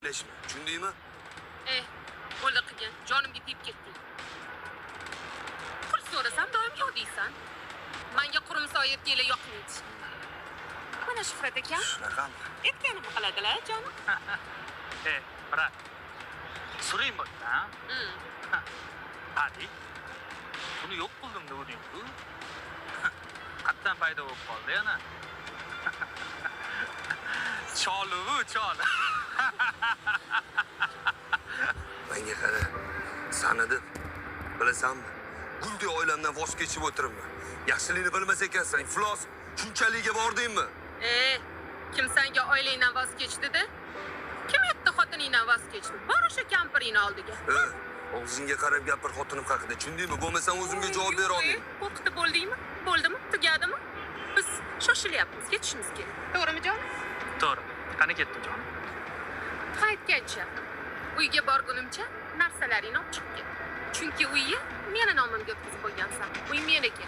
Leşme. Tushundingmi? Qo'li qilgin, jonimga tegib ketding. Pul so'rasam doim yo'q deysan. Menga qurum soyib kela yoqmaydi. Mana Shuhrat akam Shunaqami? aytganimni qiladilar, jonim. brat. So'raymi, ha? Hadi. Buni yo'q qildim deganding-ku. Qatdan paydo bo'lib qoldi yana. Choluvi, chol. Menga qara. Sanadim. Bilasanmi? Gulday oilamdan voz kechib o'tiribman. Yaxshilikni bilmas ekansan, iflos. Shunchaligiga bordingmi? Kim senga oilangdan voz kechdi-da? Kim aytdi xotiningdan voz kechdi? Bor o'sha kampiringni oldiga. Og'zingga qarab gapir xotinim haqida. Tushundingmi? Bo'lmasam o'zimga javob bera olmayman. Qo'rqitib bo'ldingmi? Bo'ldimi? Tugadimi? Biz shoshilyapmiz, ketishimiz kerak. To'g'rimi, jonim? To'g'ri. Qani ketdi jonim? Qaytgancha uyga borgunimcha narsalaringni olib chiqib ket. Chunki uyni meni nomimga o'tkazib qo'ygansan. Uy meniki.